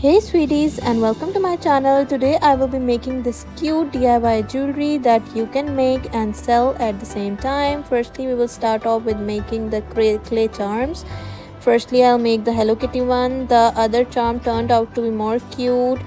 Hey sweeties, and welcome to my channel. Today I will be making this cute DIY jewelry that you can make and sell at the same time. Firstly, we will start off with making the clay charms. Firstly, I'll make the Hello Kitty one. The other charm turned out to be more cute.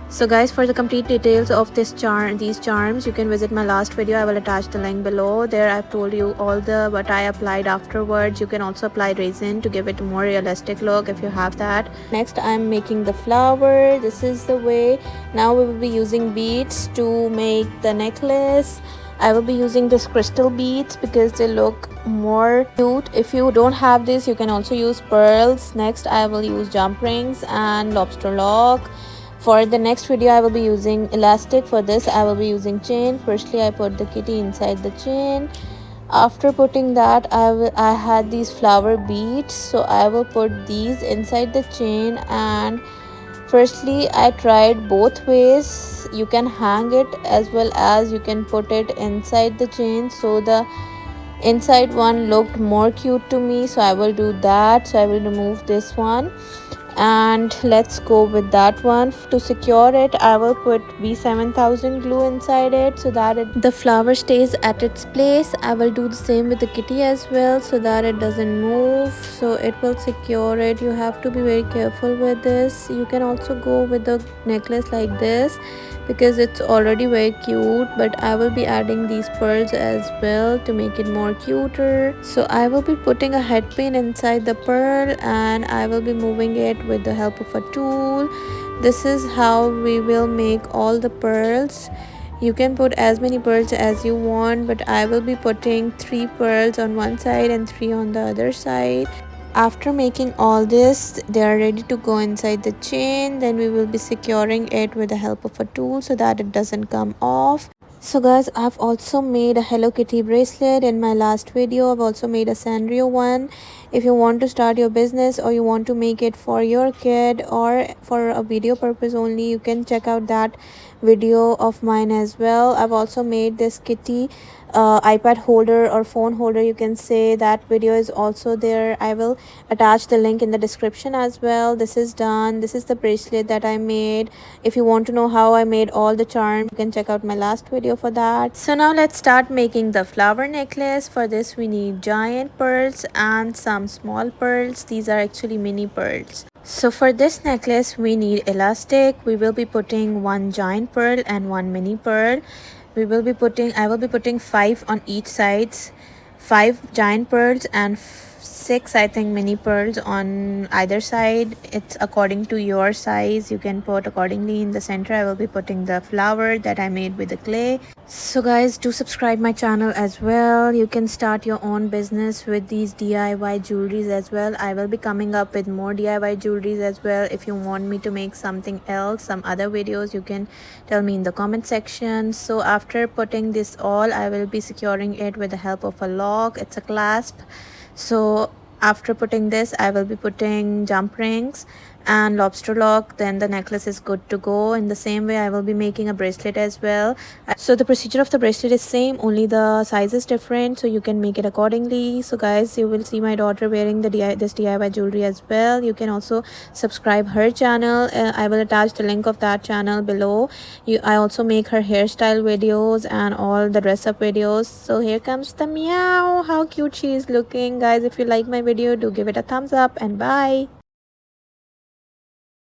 So guys, for the complete details of these charms, you can visit my last video. I will attach the link below. There I've told you all the what I applied afterwards. You can also apply resin to give it a more realistic look if you have that. Next, I'm making the flower. This is the way. Now we will be using beads to make the necklace. I will be using this crystal beads because they look more cute. If you don't have this, you can also use pearls. Next, I will use jump rings and lobster lock. For the next video, I will be using elastic. For this, I will be using chain. Firstly, I put the kitty inside the chain. After putting that, I had these flower beads, so I will put these inside the chain. And firstly, I tried both ways. You can hang it as well as you can put it inside the chain, so the inside one looked more cute to me, so I will do that. So I will remove this one and let's go with that one. To secure it, I will put B7000 glue inside it so that the flower stays at its place. I will do the same with the kitty as well so that it doesn't move, so it will secure it. You have to be very careful with this. You can also go with the necklace like this because it's already very cute, but I will be adding these pearls as well to make it more cuter. So I will be putting a head pin inside the pearl and I will be moving it with the help of a tool. This is how we will make all the pearls. You can put as many pearls as you want, but I will be putting 3 pearls on one side and 3 on the other side. After making all this, they are ready to go inside the chain. Then we will be securing it with the help of a tool so that it doesn't come off. So guys, I've also made a Hello Kitty bracelet in my last video. I've also made a Sanrio one. If you want to start your business or you want to make it for your kid or for a video purpose only, you can check out that video of mine as well. I've also made this kitty iPad holder or phone holder, you can say. That video is also there. I will attach the link in the description as well. This is done. This is the bracelet that I made. If you want to know how I made all the charms, you can check out my last video for that. So now let's start making the flower necklace. For this, we need giant pearls and some small pearls. These are actually mini pearls. So for this necklace, we need elastic. We will be putting 1 giant pearl and 1 mini pearl. I will be putting 5 on each sides, 5 giant pearls and 6 I think mini pearls on either side. It's according to your size, you can put accordingly. In the center I will be putting the flower that I made with the clay. So guys, do subscribe my channel as well. You can start your own business with these DIY jewelries as well. I will be coming up with more DIY jewelries as well. If you want me to make something else, some other videos, you can tell me in the comment section. So after putting this all, I will be securing it with the help of a lock. It's a clasp. So after putting this, I will be putting jump rings and lobster lock. Then the necklace is good to go. In the same way, I will be making a bracelet as well. So the procedure of the bracelet is same, only the size is different, so you can make it accordingly. So guys, you will see my daughter wearing this DIY jewelry as well. You can also subscribe her channel. I will attach the link of that channel below. I also make her hairstyle videos and all the dress up videos. So here comes the meow. How cute she is looking. Guys, if you like my video, do give it a thumbs up and bye.